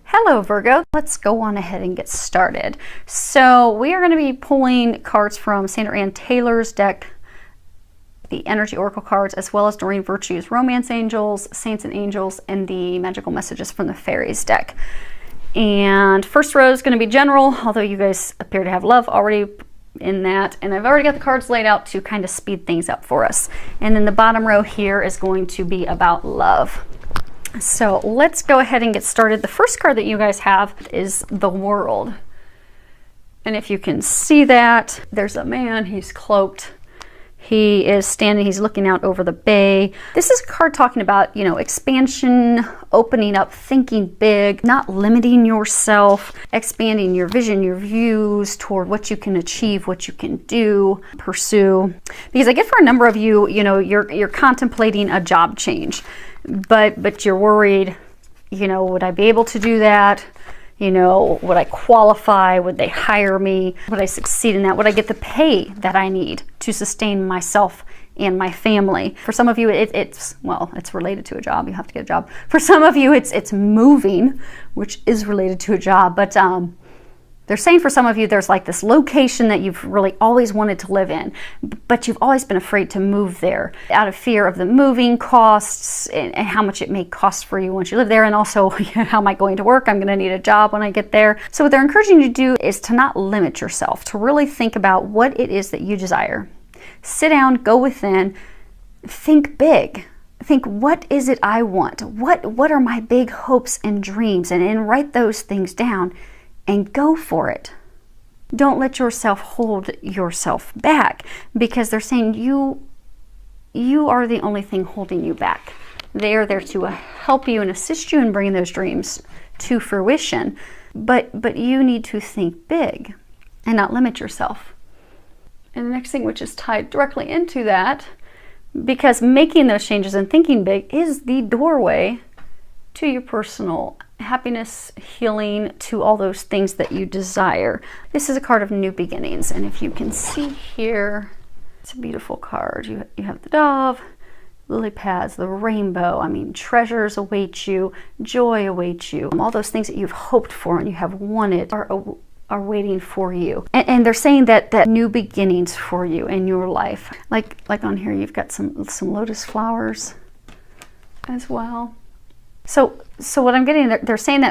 Hello Virgo, let's go on ahead and get started. So we are going to be pulling cards from Sandra Ann Taylor's deck, the Energy Oracle cards, as well as Doreen Virtue's Romance Angels, Saints and Angels, and the Magical Messages from the Fairies deck. And first row is going to be general, although you guys appear to have love already in that, and I've already got the cards laid out to kind of speed things up for us. And then the bottom row here is going to be about love. So let's go ahead and get started. The first card that you guys have is the World. And if you can see that, there's a man, he's cloaked. He is standing, he's looking out over the bay. This is a card talking about, you know, expansion, opening up, thinking big, not limiting yourself, expanding your vision, your views toward what you can achieve, what you can do, pursue. Because I get for a number of you, you know, you're contemplating a job change. But you're worried, you know, would I be able to do that? You know, would I qualify? Would they hire me? Would I succeed in that? Would I get the pay that I need to sustain myself and my family? For some of you, it's related to a job. You have to get a job. For some of you, it's moving, which is related to a job. But they're saying for some of you, there's like this location that you've really always wanted to live in, but you've always been afraid to move there out of fear of the moving costs and how much it may cost for you once you live there. And also, how am I going to work? I'm going to need a job when I get there. So what they're encouraging you to do is to not limit yourself, to really think about what it is that you desire. Sit down, go within, think big. Think, what is it I want? What are my big hopes and dreams? And write those things down. And go for it. Don't let yourself hold yourself back, because they're saying you are the only thing holding you back. They are there to help you and assist you in bringing those dreams to fruition. But you need to think big and not limit yourself. And the next thing, which is tied directly into that, because making those changes and thinking big is the doorway to your personal happiness, healing, to all those things that you desire. This is a card of new beginnings, and if you can see here, it's a beautiful card. You have the dove, lily pads, the rainbow. I mean, treasures await you, joy awaits you. All those things that you've hoped for and you have wanted are waiting for you. And they're saying that new beginnings for you in your life. Like on here, you've got some lotus flowers as well. So what I'm getting, they're saying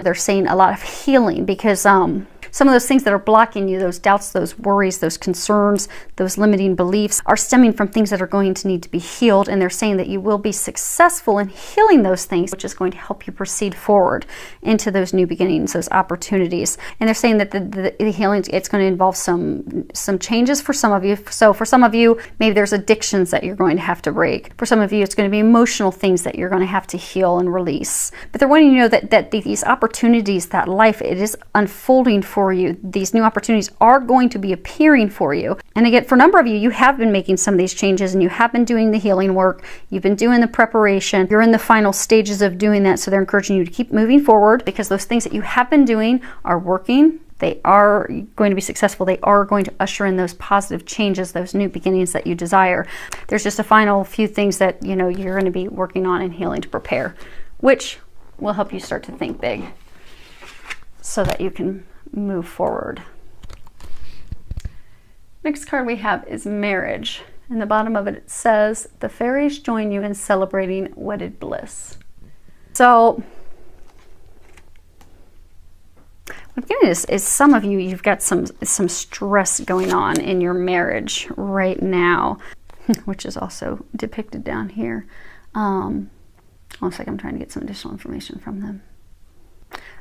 a lot of healing, because some of those things that are blocking you, those doubts, those worries, those concerns, those limiting beliefs, are stemming from things that are going to need to be healed. And they're saying that you will be successful in healing those things, which is going to help you proceed forward into those new beginnings, those opportunities. And they're saying that the healing, it's going to involve some changes for some of you. So for some of you, maybe there's addictions that you're going to have to break. For some of you, it's going to be emotional things that you're going to have to heal and release. But they're wanting you to know that these opportunities, that life, it is unfolding for you. These new opportunities are going to be appearing for you. And again, for a number of you, you have been making some of these changes and you have been doing the healing work. You've been doing the preparation. You're in the final stages of doing that. So they're encouraging you to keep moving forward, because those things that you have been doing are working. They are going to be successful. They are going to usher in those positive changes, those new beginnings that you desire. There's just a final few things that, you know, you're going to be working on and healing to prepare, which will help you start to think big so that you can move forward. Next card we have is marriage. And the bottom of it says, the fairies join you in celebrating wedded bliss. So what I'm getting is some of you, you've got some stress going on in your marriage right now, which is also depicted down here. One second, I'm trying to get some additional information from them.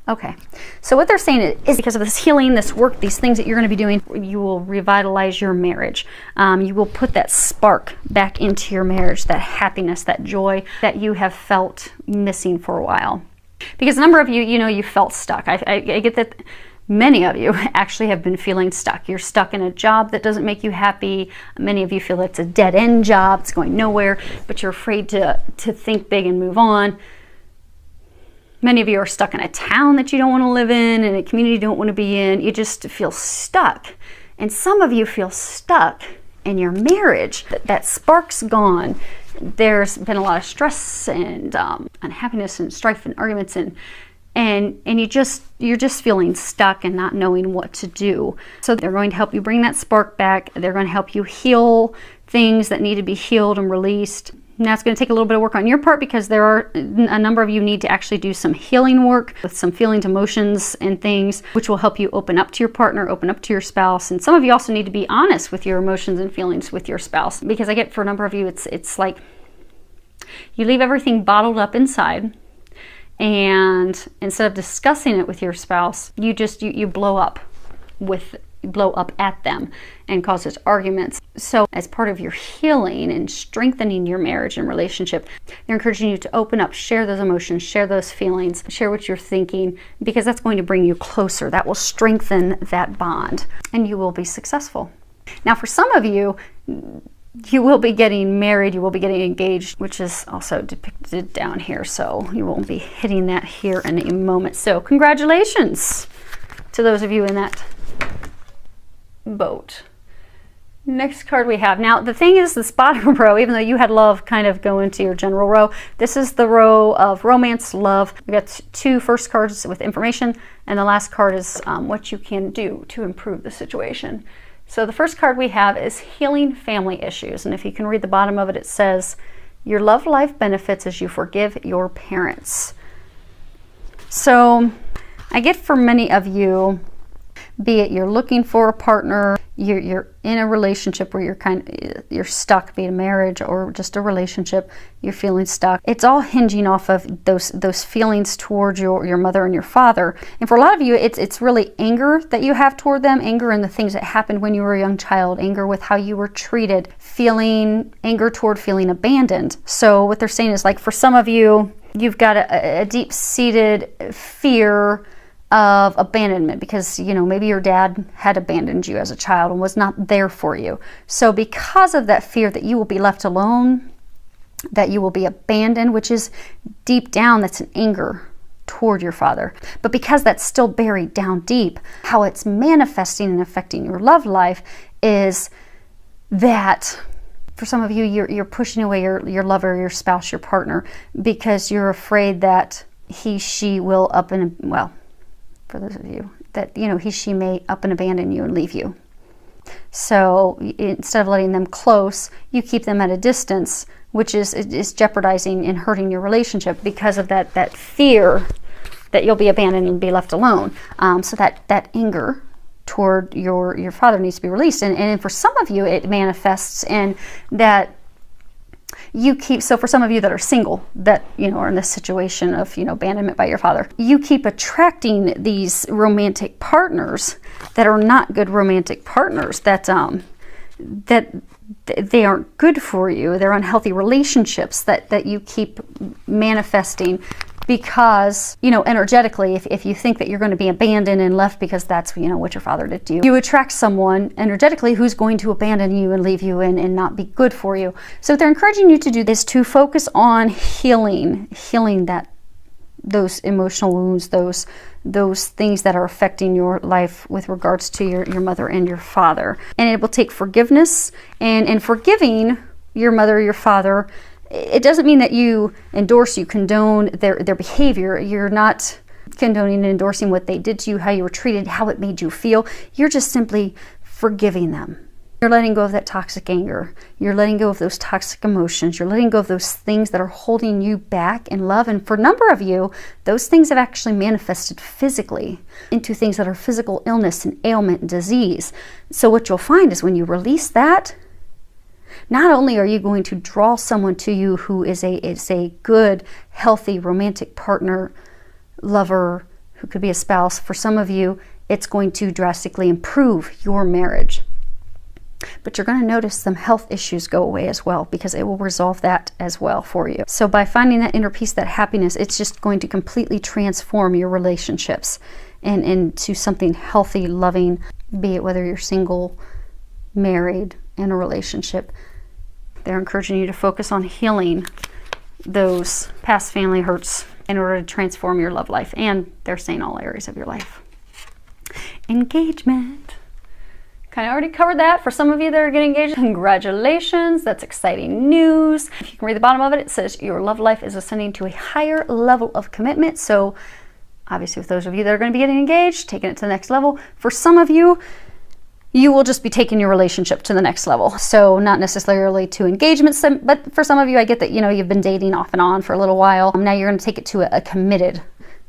Okay, so what they're saying is because of this healing, this work, these things that you're going to be doing, you will revitalize your marriage. You will put that spark back into your marriage, that happiness, that joy that you have felt missing for a while. Because a number of you, you know, you felt stuck. I get that many of you actually have been feeling stuck. You're stuck in a job that doesn't make you happy. Many of you feel it's a dead-end job, it's going nowhere, but you're afraid to think big and move on. Many of you are stuck in a town that you don't want to live in a community you don't want to be in. You just feel stuck. And some of you feel stuck in your marriage. That spark's gone. There's been a lot of stress and unhappiness and strife and arguments, and and you're just feeling stuck and not knowing what to do. So they're going to help you bring that spark back. They're going to help you heal things that need to be healed and released. Now it's going to take a little bit of work on your part, because there are a number of you need to actually do some healing work with some feelings, emotions, and things, which will help you open up to your partner, open up to your spouse. And some of you also need to be honest with your emotions and feelings with your spouse, because I get for a number of you, it's like you leave everything bottled up inside, and instead of discussing it with your spouse, you blow up at them and causes arguments. So as part of your healing and strengthening your marriage and relationship, they're encouraging you to open up, share those emotions, share those feelings, share what you're thinking, because that's going to bring you closer. That will strengthen that bond, and you will be successful. Now, for some of you, you will be getting married, you will be getting engaged, which is also depicted down here. So you won't be hitting that here in a moment. So congratulations to those of you in that boat. Next card we have. Now the thing is, this bottom row, even though you had love kind of go into your general row, this is the row of romance, love. We got two first cards with information, and the last card is what you can do to improve the situation. So the first card we have is healing family issues, and if you can read the bottom of it, it says your love life benefits as you forgive your parents. So I get for many of you, be it you're looking for a partner, you're in a relationship where you're stuck, be it a marriage or just a relationship, you're feeling stuck. It's all hinging off of those feelings towards your mother and your father. And for a lot of you, it's really anger that you have toward them, anger in the things that happened when you were a young child, anger with how you were treated, anger toward feeling abandoned. So what they're saying is, like, for some of you, you've got a deep-seated fear of abandonment, because maybe your dad had abandoned you as a child and was not there for you. So because of that fear that you will be left alone, that you will be abandoned, which is deep down, that's an anger toward your father. But because that's still buried down deep, how it's manifesting and affecting your love life is that for some of you, you're pushing away your lover, your spouse, your partner, because you're afraid that she will for those of you that she may up and abandon you and leave you. So instead of letting them close, you keep them at a distance, which is jeopardizing and hurting your relationship because of that fear that you'll be abandoned and be left alone. So that anger toward your father needs to be released, and for some of you, it manifests in that so for some of you that are single, that are in this situation of abandonment by your father, you keep attracting these romantic partners that are not good romantic partners, that they aren't good for you. They're unhealthy relationships that you keep manifesting, because energetically, if you think that you're going to be abandoned and left because that's what your father did to you, you attract someone energetically who's going to abandon you and leave you and not be good for you. So what they're encouraging you to do is to focus on healing those emotional wounds, those things that are affecting your life with regards to your mother and your father. And it will take forgiveness, and forgiving your mother or your father, it doesn't mean that you condone their behavior. You're not condoning and endorsing what they did to you, how you were treated, how it made you feel. You're just simply forgiving them. You're letting go of that toxic anger. You're letting go of those toxic emotions. You're letting go of those things that are holding you back in love. And for a number of you, those things have actually manifested physically into things that are physical illness and ailment and disease. So what you'll find is when you release that, not only are you going to draw someone to you who is a good, healthy, romantic partner, lover, who could be a spouse. For some of you, it's going to drastically improve your marriage. But you're going to notice some health issues go away as well, because it will resolve that as well for you. So by finding that inner peace, that happiness, it's just going to completely transform your relationships and into something healthy, loving, be it whether you're single, married, in a relationship. They're encouraging you to focus on healing those past family hurts in order to transform your love life, and they're saying all areas of your life. Engagement. Kind of already covered that. For some of you that are getting engaged, congratulations. That's exciting news. If you can read the bottom of it, it says your love life is ascending to a higher level of commitment. So Obviously, with those of you that are going to be getting engaged, taking it to the next level. For some of you, you will just be taking your relationship to the next level. So not necessarily to engagements, but for some of you, I get that, you know, you've been dating off and on for a little while. Now you're going to take it to a committed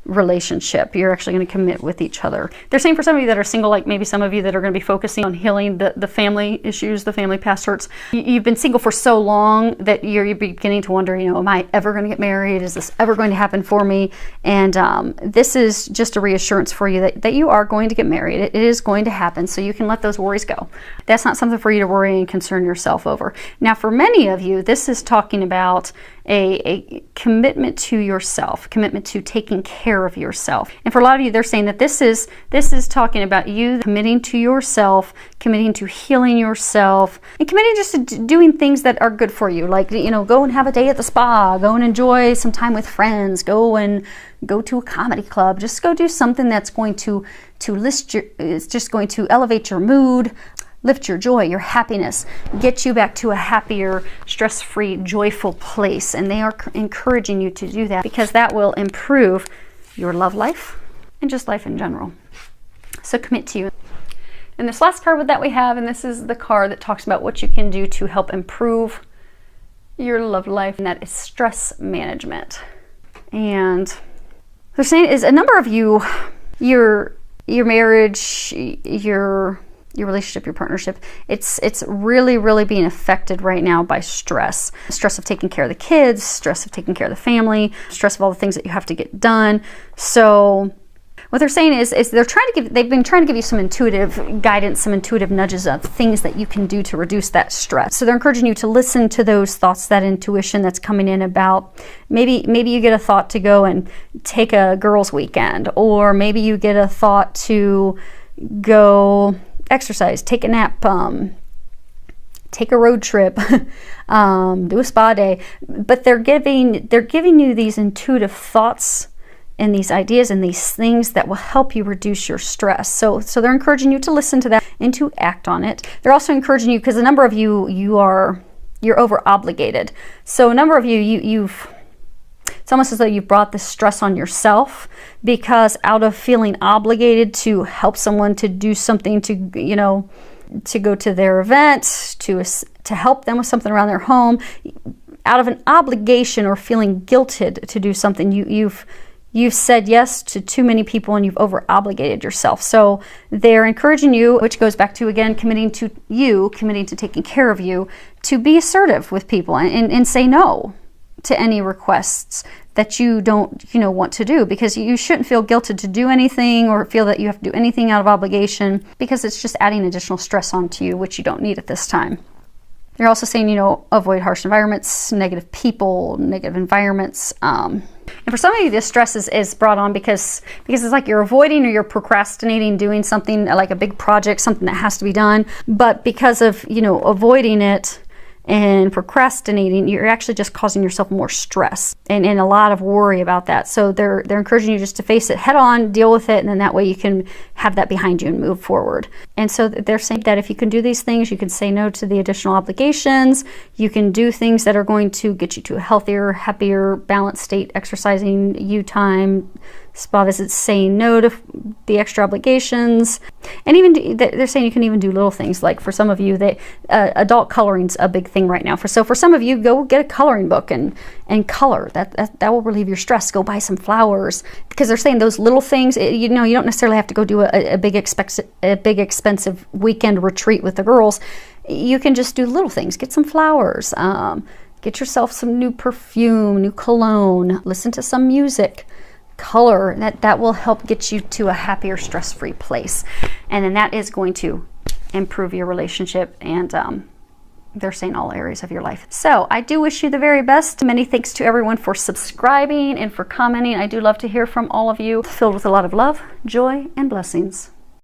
relationship. You're actually going to commit with each other. They're saying for some of you that are single, like maybe some of you that are going to be focusing on healing the family issues, the family past hurts. You've been single for so long that you're beginning to wonder, you know, am I ever going to get married? Is this ever going to happen for me? And this is just a reassurance for you that you are going to get married. It is going to happen, so you can let those worries go. That's not something for you to worry and concern yourself over. Now, for many of you, this is talking about a commitment to yourself, commitment to taking care of yourself. And for a lot of you, they're saying that this is talking about you committing to yourself, committing to healing yourself, and committing just to doing things that are good for you. Like, you know, go and have a day at the spa, go and enjoy some time with friends, go to a comedy club, just go do something that's going to it's just going to elevate your mood, lift your joy, your happiness, get you back to a happier, stress-free, joyful place. And they are encouraging you to do that because that will improve your love life and just life in general. So commit to you. And this last card that we have, and this is the card that talks about what you can do to help improve your love life, and that is stress management. And they're saying is a number of you, your marriage, your relationship, your partnership, it's really being affected right now by stress. Stress of taking care of the kids, stress of taking care of the family, stress of all the things that you have to get done. So what they're saying is they've been trying to give you some intuitive guidance, some intuitive nudges of things that you can do to reduce that stress. So they're encouraging you to listen to those thoughts, that intuition that's coming in about maybe you get a thought to go and take a girls' weekend, or maybe you get a thought to go exercise, take a nap, take a road trip, do a spa day. But they're giving you these intuitive thoughts and these ideas and these things that will help you reduce your stress. So they're encouraging you to listen to that and to act on it. They're also encouraging you, because a number of you're over obligated. So a number of it's almost as though you brought the stress on yourself, because out of feeling obligated to help someone to do something, to go to their event, to help them with something around their home, out of an obligation or feeling guilted to do something, you've said yes to too many people and you've over obligated yourself. So they're encouraging you, which goes back to, again, committing to taking care of you, to be assertive with people and say no to any requests that you don't want to do, because you shouldn't feel guilted to do anything or feel that you have to do anything out of obligation, because it's just adding additional stress onto you, which you don't need at this time. They're also saying, avoid harsh environments, negative people, negative environments. And for some of you, this stress is brought on because it's like you're avoiding or you're procrastinating doing something like a big project, something that has to be done. But because of, avoiding it and procrastinating, you're actually just causing yourself more stress and a lot of worry about that. So they're encouraging you just to face it head on, deal with it, and then that way you can have that behind you and move forward. And so they're saying that if you can do these things, you can say no to the additional obligations, you can do things that are going to get you to a healthier, happier, balanced state, exercising, you time, spa visits, saying no to the extra obligations. And even they're saying you can even do little things, like for some of you, adult coloring's a big thing right now. For some of you, go get a coloring book and color. That will relieve your stress. Go buy some flowers, because they're saying those little things. You don't necessarily have to go do a big expensive weekend retreat with the girls. You can just do little things. Get some flowers. Get yourself some new perfume, new cologne. Listen to some music. Color. That will help get you to a happier, stress-free place, and then that is going to improve your relationship, and they're saying all areas of your life. So I do wish you the very best. Many thanks to everyone for subscribing and for commenting. I do love to hear from all of you. Filled with a lot of love, joy, and blessings.